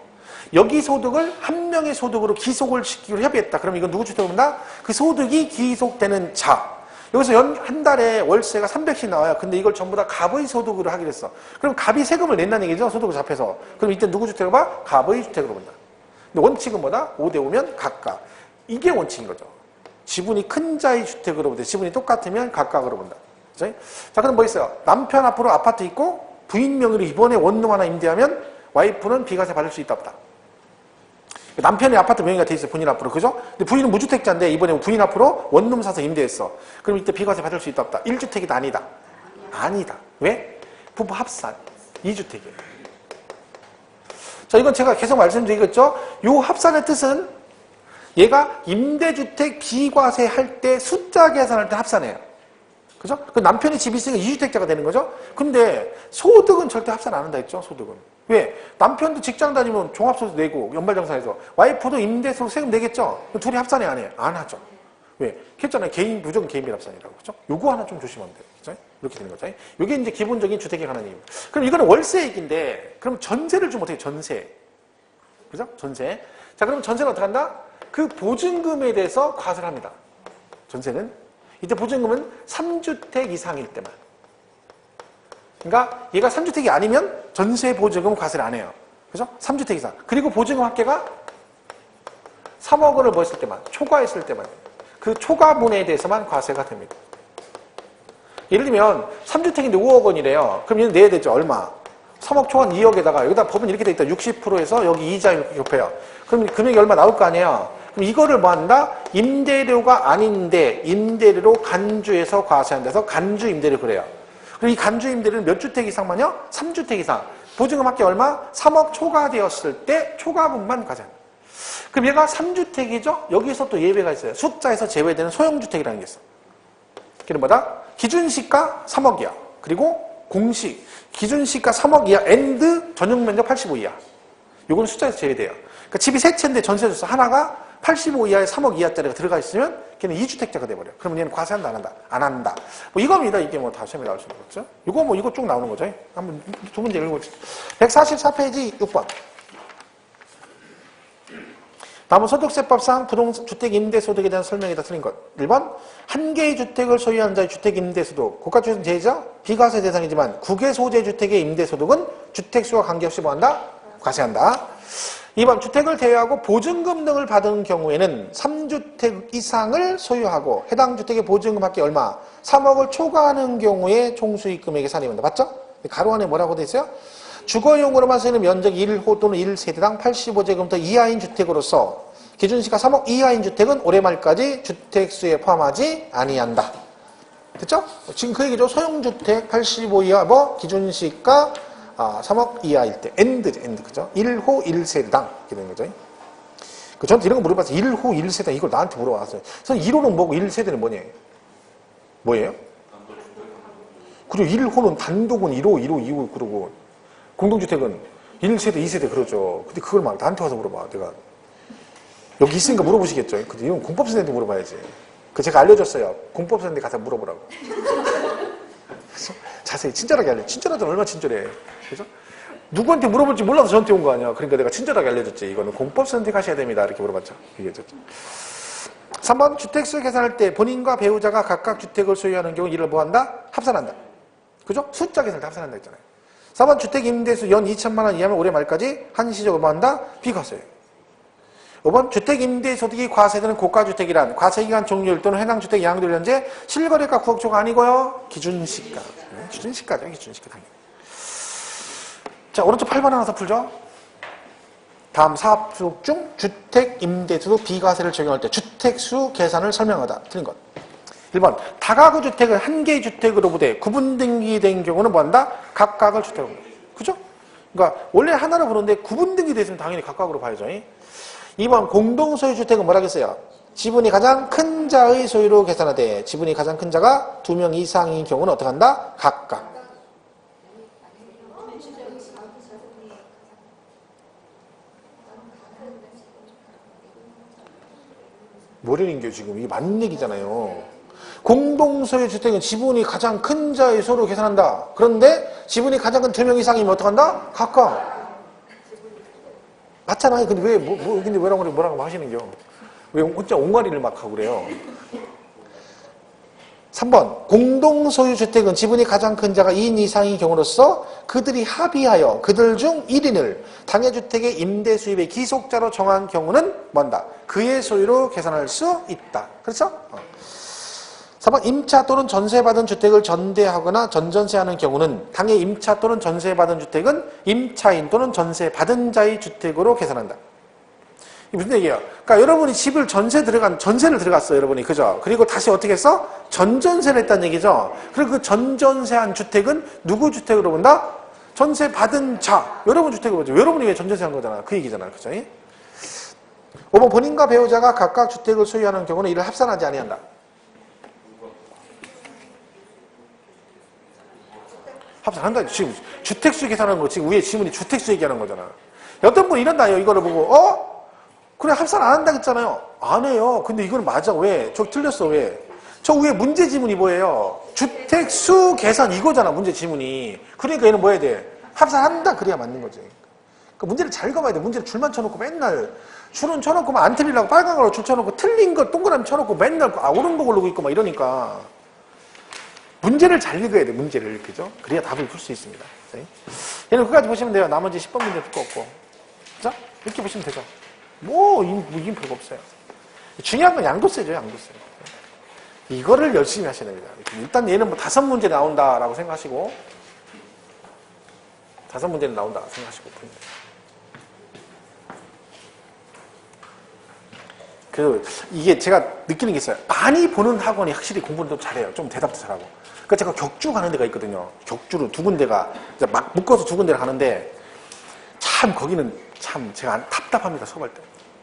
여기 소득을 한 명의 소득으로 기속을 시키기로 협의했다. 그럼 이건 누구 주택으로 본다? 그 소득이 기속되는 자. 여기서 한 달에 월세가 300씩 나와요. 근데 이걸 전부 다 갑의 소득으로 하기로 했어. 그럼 갑이 세금을 낸다는 얘기죠. 소득을 잡혀서. 그럼 이때 누구 주택으로 봐? 갑의 주택으로 본다. 근데 원칙은 뭐다? 5대5면 각각. 이게 원칙인 거죠. 지분이 큰 자의 주택으로 본다. 지분이 똑같으면 각각으로 본다. 그치? 자, 그럼 뭐 있어요? 남편 앞으로 아파트 있고 부인 명의로 이번에 원룸 하나 임대하면 와이프는 비과세 받을 수 있다 없다? 남편의 아파트 명의가 돼 있어요. 부인 앞으로. 그죠? 근데 부인은 무주택자인데 이번에 부인 앞으로 원룸 사서 임대했어. 그럼 이때 비과세 받을 수 있다 없다? 1주택이다 아니다? 아니다. 왜? 부부 합산. 2주택이에요. 자, 이건 제가 계속 말씀드리겠죠? 요 합산의 뜻은 얘가 임대주택 비과세 할 때 숫자 계산할 때 합산해요. 그죠? 그 남편이 집이 있으니까 2주택자가 되는 거죠? 근데 소득은 절대 합산 안 한다 했죠? 소득은. 왜? 남편도 직장 다니면 종합소득 내고 연말정산해서 와이프도 임대소득 세금 내겠죠? 둘이 합산해 안 해요? 안 하죠. 왜? 그랬잖아요. 개인, 무조건 개인비 합산이라고. 그죠? 요거 하나 좀 조심하면 돼요. 그죠? 이렇게 되는 거죠. 이게 이제 기본적인 주택에 관한 이유. 그럼 이거는 월세액인데, 그럼 전세를 좀 어떻게 전세. 그죠? 전세. 자, 그럼 전세는 어떻게 한다? 그 보증금에 대해서 과세를 합니다. 전세는. 이때 보증금은 3주택 이상일 때만. 그러니까 얘가 3주택이 아니면 전세 보증금 과세를 안 해요. 그죠? 3주택 이상. 그리고 보증금 합계가 3억 원을 뭐 했을 때만, 초과했을 때만. 그 초과분에 대해서만 과세가 됩니다. 예를 들면 3주택인데 5억 원이래요. 그럼 얘는 내야 되죠. 얼마? 3억 초과 2억에다가 여기다 법은 이렇게 돼 있다. 60%에서 여기 이자 이렇게 곱해요. 그럼 금액이 얼마 나올 거 아니에요. 그럼 이거를 뭐 한다? 임대료가 아닌데 임대료로 간주해서 과세한다 해서 간주 임대료 그래요. 그럼 이 간주 임대료는 몇 주택 이상만요? 3주택 이상. 보증금 합계 얼마? 3억 초과되었을 때 초과분만 과세한다. 그럼 얘가 3주택이죠? 여기서 또 예외가 있어요. 숫자에서 제외되는 소형주택이라는 게 있어. 그럼 뭐다? 기준시가 3억이야. 그리고 공시 기준시가 3억 이하 앤드 전용면적 85 이하. 요거는 숫자에서 제외돼요. 그러니까 집이 세 채인데 전세줬어. 하나가 85 이하에 3억 이하짜리가 들어가 있으면 걔는 2주택자가 돼버려. 그러면 얘는 과세한다 안 한다? 안 한다. 뭐 이겁니다. 이게 뭐 다 시험에 나올 수 있는 거죠. 이거 뭐 이거 쭉 나오는 거죠. 한번 두 문제 읽어보시죠. 144페이지 6번. 다음은 소득세법상 주택 임대소득에 대한 설명이다. 틀린 것. 1번. 한 개의 주택을 소유한 자의 주택 임대소득. 고가주택은 제외죠? 비과세 대상이지만 9개 소재 주택의 임대소득은 주택수와 관계없이 뭐한다? 과세한다. 2번. 주택을 제외하고 보증금 등을 받은 경우에는 3주택 이상을 소유하고 해당 주택의 보증금 합계 얼마? 3억을 초과하는 경우에 총수익 금액에 산입한다. 맞죠? 가로 안에 뭐라고 돼 있어요? 주거용으로만 쓰이는 면적 1호 또는 1세대당 85제곱미터 이하인 주택으로서 기준시가 3억 이하인 주택은 올해 말까지 주택수에 포함하지 아니한다. 됐죠? 지금 그 얘기죠. 소형주택 85 이하 뭐 기준시가 3억 이하일 때 엔드 그죠? 1호 1세대당 이렇게 되는 거죠. 저한테 이런 거 물어봤어요. 1호 1세대당 이걸 나한테 물어봤어요. 그래서 1호는 뭐고 1세대는 뭐예요? 그리고 1호는 단독은 1호 2호 그러고 공동주택은 1세대, 2세대 그러죠. 근데 그걸 막 나한테 와서 물어봐. 내가 여기 있으니까 물어보시겠죠. 근데 이건 공법선생님한테 물어봐야지. 그 제가 알려줬어요. 공법선생님한테 가서 물어보라고. 그래서 자세히 친절하게 알려. 친절하잖아. 얼마나 친절해. 그래서 누구한테 물어볼지 몰라서 저한테 온 거 아니야. 그러니까 내가 친절하게 알려줬지. 이거는 공법선생님한테 가셔야 됩니다. 이렇게 물어봤죠. 얘기해줬죠. 3번 주택수 계산할 때 본인과 배우자가 각각 주택을 소유하는 경우 이를 뭐한다? 합산한다. 그죠? 숫자 계산할 때 합산한다 했잖아요. 4번 주택 임대수 연 2천만 원 이하면 올해 말까지 한시적으로 뭐한다? 비과세. 5번 주택 임대소득이 과세되는 고가주택이란 과세기간 종료일 또는 해당 주택 양도일 현재 실거래가 9억 초가 아니고요. 기준시가. 기준시가죠. 기준시가 당연히. 자, 오른쪽 8번 하나 더 풀죠. 다음 사업소득 중 주택 임대소득 비과세를 적용할 때 주택수 계산을 설명하다. 틀린 것. 1번 다가구 주택을 한 개의 주택으로 부대 구분 등기된 경우는 뭐한다? 각각을 주택으로 본다. 그죠? 그러니까 원래 하나로 부르는데 구분 등기됐으면 당연히 각각으로 봐야죠. 2번 공동소유 주택은 뭐라겠어요? 지분이 가장 큰 자의 소유로 계산하되 지분이 가장 큰 자가 2명 이상인 경우는 어떻게 한다? 각각. 뭐라는 게 지금 이게 맞는 얘기잖아요. 공동소유 주택은 지분이 가장 큰 자의 소유로 계산한다. 그런데 지분이 가장 큰 2명 이상이면 어떡한다? 각각. 맞잖아요. 근데 근데 뭐라고 하시는겨? 왜 혼자 옹알이를 막 하고 그래요? 3번. 공동소유 주택은 지분이 가장 큰 자가 2인 이상인 경우로서 그들이 합의하여 그들 중 1인을 당해주택의 임대 수입의 기속자로 정한 경우는 뭔다? 그의 소유로 계산할 수 있다. 그렇죠? 4번 임차 또는 전세받은 주택을 전대하거나 전전세하는 경우는 당해 임차 또는 전세받은 주택은 임차인 또는 전세받은 자의 주택으로 계산한다. 이게 무슨 얘기예요? 그러니까 여러분이 집을 전세를 들어갔어요, 여러분이. 그죠? 그리고 다시 어떻게 했어? 전전세를 했다는 얘기죠? 그리고 그 전전세한 주택은 누구 주택으로 본다? 전세 받은 자, 여러분 주택으로 보죠. 여러분이 왜 전전세한 거잖아. 그 얘기잖아요. 그죠? 5번 본인과 배우자가 각각 주택을 소유하는 경우는 이를 합산하지 아니한다. 합산한다. 지금 주택수 계산하는 거 지금 위에 지문이 주택수 얘기하는 거잖아. 어떤 분이 이런다요. 이거를 보고 그래 합산 안 한다 했잖아요. 안 해요. 근데 이건 맞아. 왜? 저 틀렸어. 왜? 저 위에 문제 지문이 뭐예요? 주택수 계산 이거잖아. 문제 지문이. 그러니까 얘는 뭐 해야 돼? 합산한다. 그래야 맞는 거지. 그 문제를 잘 가봐야 돼. 문제를 줄만 쳐놓고 맨날 줄은 쳐놓고 안 틀리려고 빨간 걸로 줄 쳐놓고 틀린 거 동그라미 쳐놓고 맨날 옳은 거 고르고 있고 막 이러니까 문제를 잘 읽어야 돼. 문제를. 그죠? 그래야 답을 풀 수 있습니다. 얘는 끝까지 보시면 돼요. 나머지 10번 문제 풀 거 없고. 자, 이렇게 보시면 되죠. 이긴 별거 없어요. 중요한 건 양도세죠, 양도세. 이거를 열심히 하셔야 됩니다. 일단 얘는 뭐 5문제 나온다라고 생각하시고, 5문제는 나온다 생각하시고 푸는 거예요. 이게 제가 느끼는 게 있어요. 많이 보는 학원이 확실히 공부를 좀 잘해요. 좀 대답도 잘하고. 그러니까 제가 격주 가는 데가 있거든요. 격주로 2군데가, 막 묶어서 2군데를 가는데, 참, 거기는 참 제가 답답합니다, 수업할 때.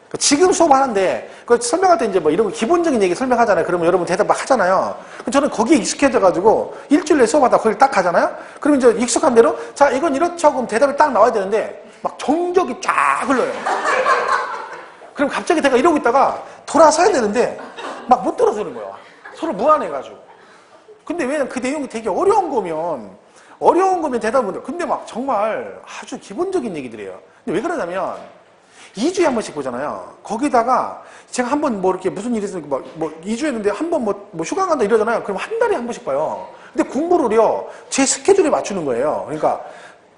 그러니까 지금 수업하는데, 설명할 때 이제 뭐 이런 거 기본적인 얘기 설명하잖아요. 그러면 여러분 대답 막 하잖아요. 그럼 저는 거기에 익숙해져가지고, 일주일에 수업하다 거기를 딱 가잖아요? 그러면 이제 익숙한 대로, 자, 이건 이렇죠. 그럼 대답이 딱 나와야 되는데, 막 정적이 쫙 흘러요. 그럼 갑자기 내가 이러고 있다가 돌아서야 되는데, 막 못 돌아서는 거야. 서로 무안해가지고. 근데 왜냐면 그 내용이 되게 어려운 거면 대답을 못 해요. 근데 막 정말 아주 기본적인 얘기들이에요. 근데 왜 그러냐면 2주에 한 번씩 보잖아요. 거기다가 제가 한 번 뭐 이렇게 무슨 일이 있으니까 뭐 2주 했는데 한 번 뭐 휴가 간다 이러잖아요. 그럼 한 달에 한 번씩 봐요. 근데 공부를요, 제 스케줄에 맞추는 거예요. 그러니까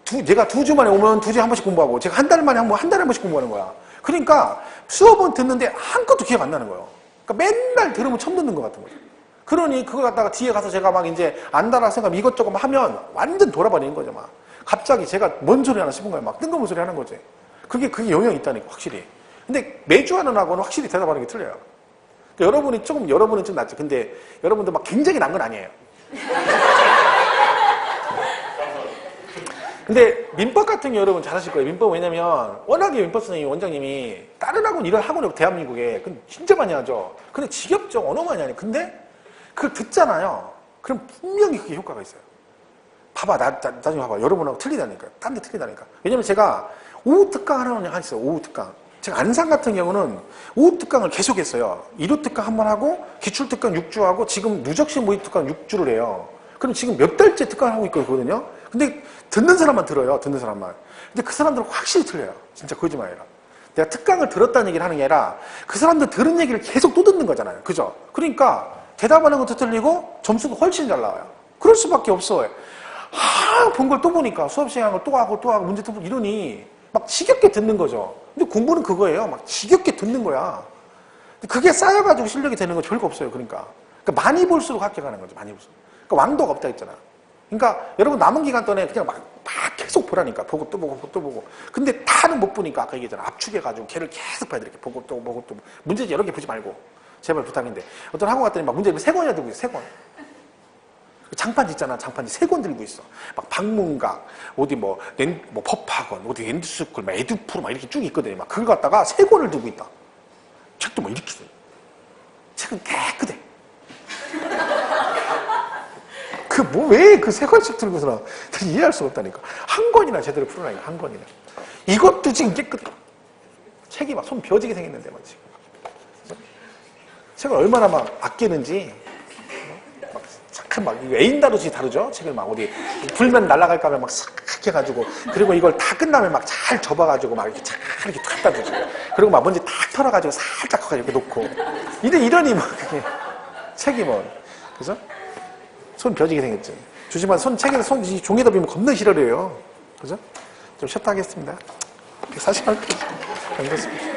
제가 2주 만에 오면 2주에 한 번씩 공부하고 제가 한 달 만에 한 달에 한 번씩 공부하는 거야. 그러니까 수업은 듣는데 한것도 기억 안 나는 거예요. 그러니까 맨날 들으면 처음 듣는 것 같은 거죠. 그러니 그거 갖다가 뒤에 가서 제가 막 이제 안다라 생각 이것저것 하면 완전 돌아버리는 거죠. 막 갑자기 제가 뭔 소리 하나 싶은 거예요. 막 뜬금없는 소리 하는 거지. 그게 영향이 있다니까 확실히. 근데 매주 하는 학원은 확실히 대답하는 게 틀려요. 그러니까 여러분은 좀 낫죠. 근데 여러분도 막 굉장히 난 건 아니에요. 근데 민법 같은 게 여러분 잘하실 거예요. 민법 왜냐면 워낙에 민법 선생님 원장님이 다른 학원 이런 학원이 대한민국에 진짜 많이 하죠. 근데 지겹죠. 언어 많이 하니. 근데 그걸 듣잖아요. 그럼 분명히 그게 효과가 있어요. 봐봐. 나중에 봐봐. 여러분하고 틀리다니까. 딴 데 틀리다니까. 왜냐면 제가 오후 특강 하나는 했어요. 오후 특강. 제가 안산 같은 경우는 오후 특강을 계속 했어요. 1호 특강 한 번 하고 기출 특강 6주 하고 지금 누적식 모의 특강 6주를 해요. 그럼 지금 몇 달째 특강을 하고 있거든요. 근데 듣는 사람만 들어요. 듣는 사람만. 근데 그 사람들은 확실히 틀려요. 진짜 거짓말이라. 내가 특강을 들었다는 얘기를 하는 게 아니라 그 사람들 들은 얘기를 계속 또 듣는 거잖아요. 그죠? 그러니까 대답하는 것도 틀리고 점수가 훨씬 잘 나와요. 그럴 수밖에 없어요. 본 걸 또 보니까 수업 시간 걸 또 하고 문제 또 보고 이러니 막 지겹게 듣는 거죠. 근데 공부는 그거예요. 막 지겹게 듣는 거야. 그게 쌓여가지고 실력이 되는 거 별거 없어요. 그러니까 많이 볼수록 합격하는 거죠. 많이 볼수록. 그러니까 왕도가 없다 했잖아. 그러니까 여러분 남은 기간 동안에 그냥 막 계속 보라니까. 보고 또 보고. 근데 다는 못 보니까 아까 얘기했잖아. 압축해가지고 걔를 계속 봐야 돼. 이렇게 보고 또 보고. 문제지 여러 개 보지 말고. 제발 부탁인데. 어떤 학원 갔더니 막 문제를 3권이나 들고 있어. 3권. 장판지 있잖아. 장판지 3권 들고 있어. 막 방문각, 어디 법학원, 어디 랜드스쿨, 막 에듀프로 막 이렇게 쭉 있거든요. 막 그걸 갖다가 3권을 들고 있다. 책도 막 이렇게 돼. 책은 깨끗해. 왜 그 3권씩 들고서나 이해할 수가 없다니까. 한 권이나 제대로 풀어놔니까, 한 권이나. 이것도 지금 깨끗해. 책이 막 손 벼지게 생겼는데, 막 지금. 책을 얼마나 막 아끼는지. 막 애인 다루듯이 다루죠. 책을 막 어디 불면 날아갈까 하면 막 싹 해가지고 그리고 이걸 다 끝나면 막 잘 접어가지고 막 이렇게 잘 이렇게 갖다 주죠. 그리고 막 먼지 탁 털어가지고 살짝 이렇게 놓고 이러니 뭐 그게 책이 뭐 그래서 손 벼지게 생겼지. 조심하세요. 책에서 종이다 비면 겁나 싫어해요. 그죠? 좀 쉬었다 하겠습니다. 40분 할게요. 알겠습니다.